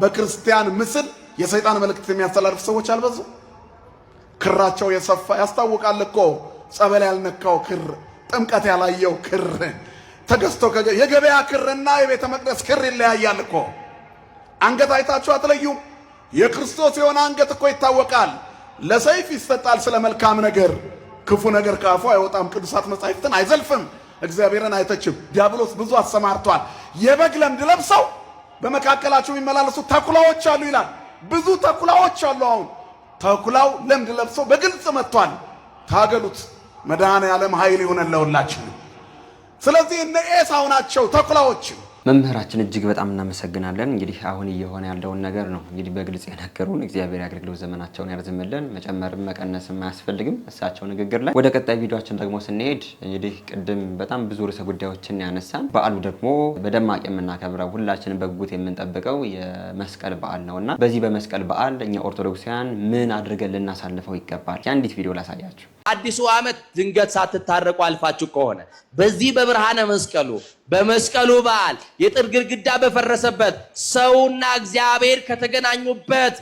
በክርስቲያን ምስል የሰይጣን መልእክት የሚያስተላልፉ ሰዎች አልበዙ? ክራቸው የሰፋ ያስታውቃል እኮ። ጸበል ያልነካው ክር፣ ጥምቀት ያላየው ክር ተገዝቶ የገበያ ክርና የቤተ መቅደስ ክር ይለያያል እኮ። አንገት አይታችሁ አትለዩም? የክርስቶስ የሆነ አንገት እኮ ይታወቃል። ለሰይፍ ይሰጣል ስለ መልካም ነገር፣ ክፉ ነገር ከአፉ አይወጣም። ቅዱሳት መጻሕፍትን አይዘልፍም፣ እግዚአብሔርን አይተችም። ዲያብሎስ ብዙ አሰማርቷል። የበግ ለምድ ለብሰው በመካከላቸው የሚመላለሱ ተኩላዎች አሉ ይላል። ብዙ ተኩላዎች አሉ። አሁን ተኩላው ለምድ ለብሶ በግልጽ መጥቷል። ታገሉት። መድኃኔዓለም ኃይል ይሁነን ለሁላችን። ስለዚህ እነ ኤሳው ናቸው ተኩላዎች። መምህራችን እጅግ በጣም እናመሰግናለን። እንግዲህ አሁን እየሆነ ያለውን ነገር ነው እንግዲህ በግልጽ የነገሩን። እግዚአብሔር ያገልግለው ዘመናቸውን ያርዝምልን። መጨመርም መቀነስም አያስፈልግም እሳቸው ንግግር ላይ። ወደ ቀጣይ ቪዲዮአችን ደግሞ ስንሄድ እንግዲህ ቅድም በጣም ብዙ ርዕሰ ጉዳዮችን ያነሳን፣ በዓሉ ደግሞ በደማቅ የምናከብረው ሁላችንም በጉጉት የምንጠብቀው የመስቀል በዓል ነውና በዚህ በመስቀል በዓል እኛ ኦርቶዶክሳውያን ምን አድርገን ልናሳልፈው ይገባል? የአንዲት ቪዲዮ ላሳያችሁ። አዲሱ ዓመት ድንገት ሳትታረቁ አልፋችሁ ከሆነ በዚህ በብርሃነ መስቀሉ በመስቀሉ በዓል የጥል ግድግዳ በፈረሰበት ሰውና እግዚአብሔር ከተገናኙበት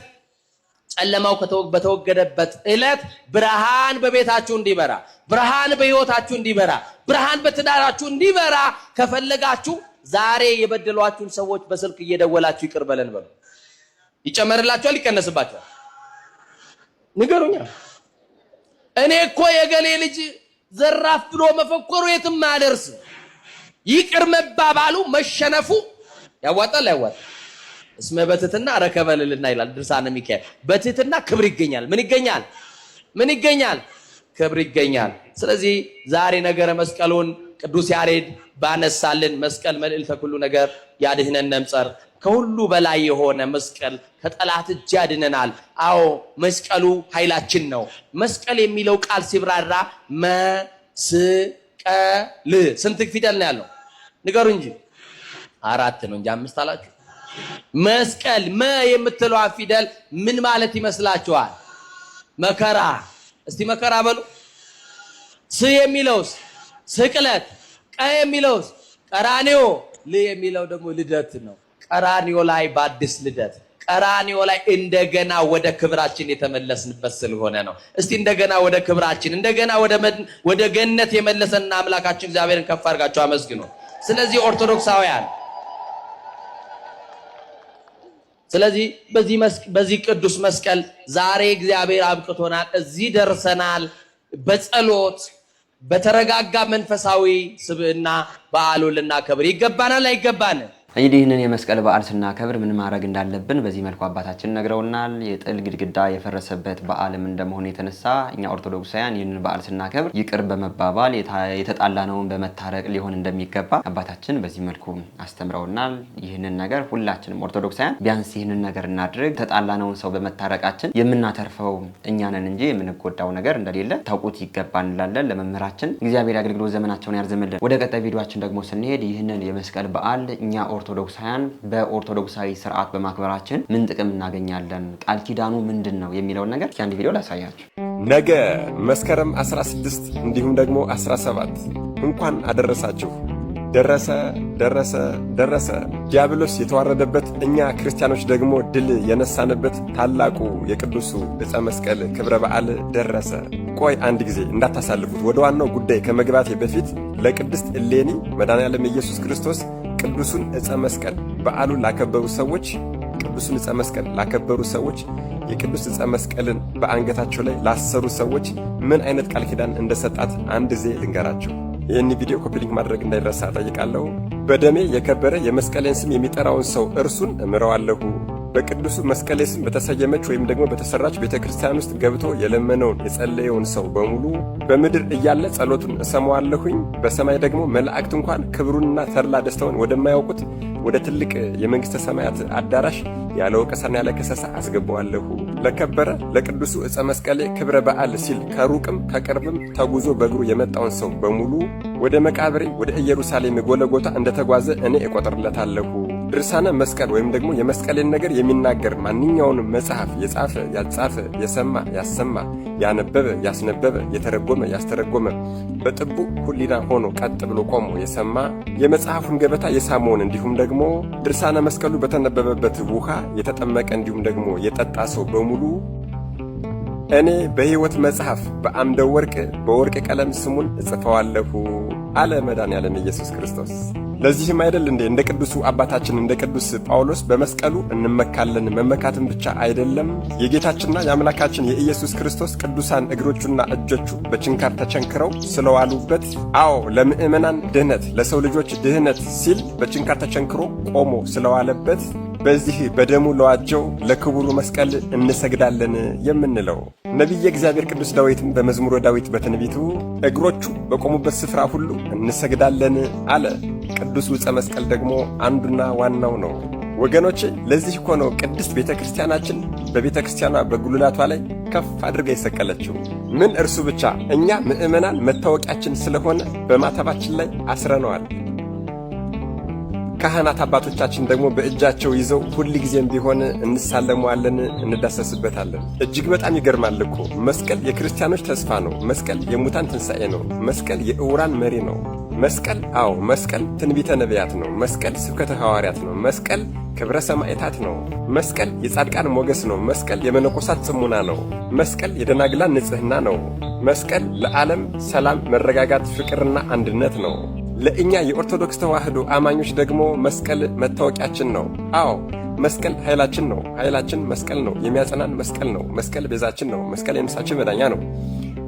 ጨለማው በተወገደበት ዕለት ብርሃን በቤታችሁ እንዲበራ፣ ብርሃን በሕይወታችሁ እንዲበራ፣ ብርሃን በትዳራችሁ እንዲበራ ከፈለጋችሁ ዛሬ የበደሏችሁን ሰዎች በስልክ እየደወላችሁ ይቅር በለን በሉ። ይጨመርላችኋል? ይቀነስባችኋል? ንገሩኛ። እኔ እኮ የገሌ ልጅ ዘራፍ ብሎ መፈኮሩ የትም አያደርስ። ይቅር መሸነፉ ያዋጣል ያዋጣል። እስመ በትሕትና ረከበልልና ይላል ድርሳነ ሚካኤል። በትሕትና ክብር ይገኛል። ምን ይገኛል? ምን ይገኛል? ክብር ይገኛል። ስለዚህ ዛሬ ነገረ መስቀሉን ቅዱስ ያሬድ ባነሳልን መስቀል መልዕልተ ኩሉ ነገር ያድኅነነ እምጸር፣ ከሁሉ በላይ የሆነ መስቀል ከጠላት እጅ ያድነናል። አዎ መስቀሉ ኃይላችን ነው። መስቀል የሚለው ቃል ሲብራራ መስቀል ስንት ፊደል ነው ያለው? ንገሩ እንጂ። 4 ነው እንጂ 5 አላችሁ። መስቀል መ የምትለዋ ፊደል ምን ማለት ይመስላችኋል? መከራ። እስቲ መከራ በሉ። ስ የሚለውስ ስቅለት፣ ቀ የሚለውስ ቀራንዮ፣ ል የሚለው ደግሞ ልደት ነው። ቀራንዮ ላይ በአዲስ ልደት፣ ቀራንዮ ላይ እንደገና ወደ ክብራችን የተመለስንበት ስለሆነ ነው። እስቲ እንደገና ወደ ክብራችን እንደገና ወደ ገነት የመለሰና አምላካችን እግዚአብሔርን ከፍ አድርጋችሁ አመስግኑ። ስለዚህ ኦርቶዶክሳውያን በዚህ ቅዱስ መስቀል ዛሬ እግዚአብሔር አብቅቶናል፣ እዚህ ደርሰናል። በጸሎት በተረጋጋ መንፈሳዊ ስብዕና በዓሉን ልናከብር ይገባናል አይገባንም? እንግዲህ ይህንን የመስቀል በዓል ስናከብር ምን ማድረግ እንዳለብን በዚህ መልኩ አባታችን ነግረውናል። የጥል ግድግዳ የፈረሰበት በዓልም እንደመሆኑ የተነሳ እኛ ኦርቶዶክሳውያን ይህንን በዓል ስናከብር ይቅር በመባባል የተጣላነውን በመታረቅ ሊሆን እንደሚገባ አባታችን በዚህ መልኩ አስተምረውናል። ይህንን ነገር ሁላችንም ኦርቶዶክሳውያን ቢያንስ ይህንን ነገር እናድርግ። የተጣላነውን ሰው በመታረቃችን የምናተርፈው እኛ ነን እንጂ የምንጎዳው ነገር እንደሌለ ታውቁት ይገባ እንላለን። ለመምህራችን እግዚአብሔር አገልግሎት ዘመናቸውን ያርዝምልን። ወደ ቀጣይ ቪዲዮአችን ደግሞ ስንሄድ ይህንን የመስቀል በዓል እኛ ኦርቶዶክሳውያን በኦርቶዶክሳዊ ስርዓት በማክበራችን ምን ጥቅም እናገኛለን? ቃል ኪዳኑ ምንድን ነው የሚለውን ነገር አንድ ቪዲዮ ላሳያችሁ። ነገ መስከረም 16 እንዲሁም ደግሞ 17 እንኳን አደረሳችሁ። ደረሰ ደረሰ ደረሰ። ዲያብሎስ የተዋረደበት እኛ ክርስቲያኖች ደግሞ ድል የነሳንበት ታላቁ የቅዱሱ ዕፀ መስቀል ክብረ በዓል ደረሰ። ቆይ አንድ ጊዜ እንዳታሳልፉት። ወደ ዋናው ጉዳይ ከመግባቴ በፊት ለቅድስት እሌኒ መድኃኔዓለም ኢየሱስ ክርስቶስ ቅዱሱን ዕፀ መስቀል በዓሉን ላከበሩ ሰዎች የቅዱስ ዕፀ መስቀልን በአንገታቸው ላይ ላሰሩ ሰዎች ምን አይነት ቃል ኪዳን እንደሰጣት አንድ ጊዜ ልንገራቸው። ይህን ቪዲዮ ኮፒ ሊንክ ማድረግ እንዳይረሳ ጠይቃለሁ። በደሜ የከበረ የመስቀሌን ስም የሚጠራውን ሰው እርሱን እምረዋለሁ። በቅዱሱ መስቀሌ ስም በተሰየመች ወይም ደግሞ በተሰራች ቤተክርስቲያን ውስጥ ገብቶ የለመነውን የጸለየውን ሰው በሙሉ በምድር እያለ ጸሎቱን እሰማዋለሁኝ። በሰማይ ደግሞ መላእክት እንኳን ክብሩንና ተድላ ደስታውን ወደማያውቁት ወደ ትልቅ የመንግስተ ሰማያት አዳራሽ ያለ ወቀሳና ያለ ከሰሳ አስገባዋለሁ። ለከበረ ለቅዱሱ ዕፀ መስቀሌ ክብረ በዓል ሲል ከሩቅም ከቅርብም ተጉዞ በእግሩ የመጣውን ሰው በሙሉ ወደ መቃብሬ ወደ ኢየሩሳሌም ጎለጎታ እንደተጓዘ እኔ እቆጥርለታለሁ። ድርሳነ መስቀል ወይም ደግሞ የመስቀሌን ነገር የሚናገር ማንኛውንም መጽሐፍ የጻፈ ያጻፈ፣ የሰማ ያሰማ፣ ያነበበ ያስነበበ፣ የተረጎመ ያስተረጎመ፣ በጥቡ ሁሊና ሆኖ ቀጥ ብሎ ቆሞ የሰማ የመጽሐፉን ገበታ የሳመውን እንዲሁም ደግሞ ድርሳነ መስቀሉ በተነበበበት ውሃ የተጠመቀ እንዲሁም ደግሞ የጠጣ ሰው በሙሉ እኔ በሕይወት መጽሐፍ በአምደ ወርቅ በወርቅ ቀለም ስሙን እጽፈዋለሁ አለ መድኃኔዓለም ኢየሱስ ክርስቶስ። ለዚህም አይደል እንዴ እንደ ቅዱሱ አባታችን እንደ ቅዱስ ጳውሎስ በመስቀሉ እንመካለን። መመካትን ብቻ አይደለም የጌታችንና የአምላካችን የኢየሱስ ክርስቶስ ቅዱሳን እግሮቹና እጆቹ በችንካር ተቸንክረው ስለዋሉበት፣ አዎ ለምእመናን ድህነት ለሰው ልጆች ድህነት ሲል በችንካር ተቸንክሮ ቆሞ ስለዋለበት በዚህ በደሙ ለዋጀው ለክቡሩ መስቀል እንሰግዳለን የምንለው ነቢየ እግዚአብሔር ቅዱስ ዳዊትም በመዝሙረ ዳዊት በትንቢቱ እግሮቹ በቆሙበት ስፍራ ሁሉ እንሰግዳለን አለ። ቅዱስ ዕፀ መስቀል ደግሞ አንዱና ዋናው ነው። ወገኖቼ ለዚህ እኮ ነው ቅድስት ቤተክርስቲያናችን በቤተክርስቲያኗ በጉልላቷ ላይ ከፍ አድርጋ የሰቀለችው። ምን እርሱ ብቻ እኛ ምእመናን መታወቂያችን ስለሆነ በማተባችን ላይ አስረነዋል። ካህናት አባቶቻችን ደግሞ በእጃቸው ይዘው ሁል ጊዜም ቢሆን እንሳለመዋለን፣ እንዳሰስበታለን። እጅግ በጣም ይገርማል እኮ መስቀል የክርስቲያኖች ተስፋ ነው። መስቀል የሙታን ትንሣኤ ነው። መስቀል የዕውራን መሪ ነው። መስቀል አዎ መስቀል ትንቢተ ነቢያት ነው። መስቀል ስብከተ ሐዋርያት ነው። መስቀል ክብረ ሰማዕታት ነው። መስቀል የጻድቃን ሞገስ ነው። መስቀል የመነኮሳት ጽሙና ነው። መስቀል የደናግላን ንጽሕና ነው። መስቀል ለዓለም ሰላም፣ መረጋጋት፣ ፍቅርና አንድነት ነው። ለእኛ የኦርቶዶክስ ተዋህዶ አማኞች ደግሞ መስቀል መታወቂያችን ነው። አዎ መስቀል ኃይላችን ነው። ኃይላችን መስቀል ነው። የሚያጸናን መስቀል ነው። መስቀል ቤዛችን ነው። መስቀል የነፍሳችን መዳኛ ነው።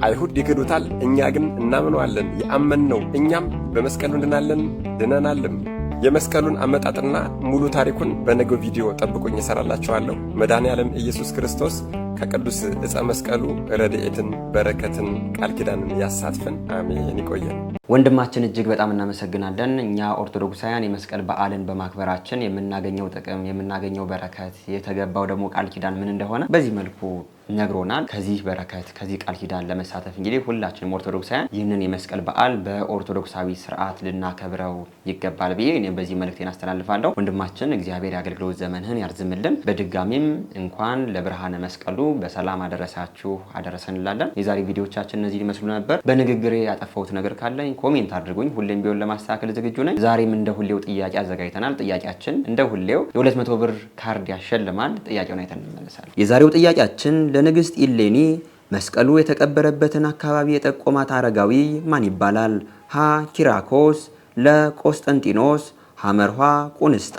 አይሁድ ይክዱታል፣ እኛ ግን እናምነዋለን። የአመንነው እኛም በመስቀሉ እንድናለን፣ ድነናልም። የመስቀሉን አመጣጥና ሙሉ ታሪኩን በነገው ቪዲዮ ጠብቁኝ፣ እሰራላችኋለሁ። መድኃኔዓለም ኢየሱስ ክርስቶስ ከቅዱስ ዕፀ መስቀሉ ረድኤትን፣ በረከትን፣ ቃል ኪዳንን ያሳትፈን። አሜን። ይቆየን። ወንድማችን እጅግ በጣም እናመሰግናለን። እኛ ኦርቶዶክሳውያን የመስቀል በዓልን በማክበራችን የምናገኘው ጥቅም፣ የምናገኘው በረከት፣ የተገባው ደግሞ ቃል ኪዳን ምን እንደሆነ በዚህ መልኩ ነግሮናል። ከዚህ በረከት ከዚህ ቃል ኪዳን ለመሳተፍ እንግዲህ ሁላችንም ኦርቶዶክሳውያን ይህንን የመስቀል በዓል በኦርቶዶክሳዊ ስርዓት ልናከብረው ይገባል ብዬ እኔም በዚህ መልእክቴን አስተላልፋለሁ። ወንድማችን እግዚአብሔር የአገልግሎት ዘመንህን ያርዝምልን። በድጋሚም እንኳን ለብርሃነ መስቀሉ በሰላም አደረሳችሁ አደረሰን እንላለን። የዛሬ ቪዲዮቻችን እነዚህ ሊመስሉ ነበር። በንግግሬ ያጠፋሁት ነገር ካለኝ ኮሜንት አድርጉኝ። ሁሌም ቢሆን ለማስተካከል ዝግጁ ነኝ። ዛሬም እንደ ሁሌው ጥያቄ አዘጋጅተናል። ጥያቄያችን እንደ ሁሌው የ200 ብር ካርድ ያሸልማል። ጥያቄውን አይተን እንመለሳለን። የዛሬው ጥያቄያችን ለንግስት ኢሌኒ መስቀሉ የተቀበረበትን አካባቢ የጠቆማት አረጋዊ ማን ይባላል? ሀ ኪራኮስ፣ ለ ቆስጠንጢኖስ፣ ሐመርኋ ቁንስጣ፣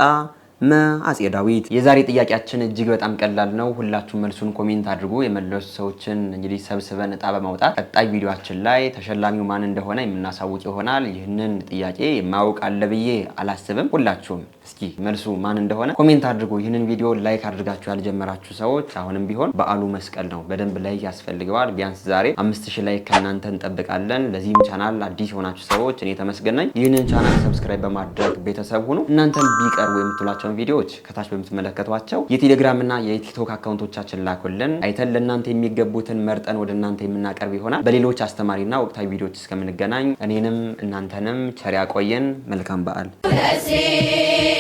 መ አጼ ዳዊት። የዛሬ ጥያቄያችን እጅግ በጣም ቀላል ነው። ሁላችሁም መልሱን ኮሜንት አድርጉ። የመለሱ ሰዎችን እንግዲህ ሰብስበን እጣ በማውጣት ቀጣይ ቪዲዮአችን ላይ ተሸላሚው ማን እንደሆነ የምናሳውቅ ይሆናል። ይህንን ጥያቄ የማያውቅ አለ ብዬ አላስብም። ሁላችሁም እስኪ መልሱ ማን እንደሆነ ኮሜንት አድርጉ። ይህንን ቪዲዮ ላይክ አድርጋችሁ ያልጀመራችሁ ሰዎች አሁንም ቢሆን በዓሉ መስቀል ነው፣ በደንብ ላይክ ያስፈልገዋል። ቢያንስ ዛሬ 5000 ላይክ ከእናንተ እንጠብቃለን። ለዚህም ቻናል አዲስ የሆናችሁ ሰዎች እኔ ተመስገን ነኝ። ይህንን ቻናል ሰብስክራይብ በማድረግ ቤተሰብ ሁኑ። እናንተም ቢቀርቡ የምትሏቸውን ቪዲዮዎች ከታች በምትመለከቷቸው የቴሌግራም እና የቲክቶክ አካውንቶቻችን ላኩልን። አይተን ለእናንተ የሚገቡትን መርጠን ወደ እናንተ የምናቀርብ ይሆናል። በሌሎች አስተማሪና ወቅታዊ ቪዲዮዎች እስከምንገናኝ እኔንም እናንተንም ቸር ያቆየን። መልካም በዓል። Let's see,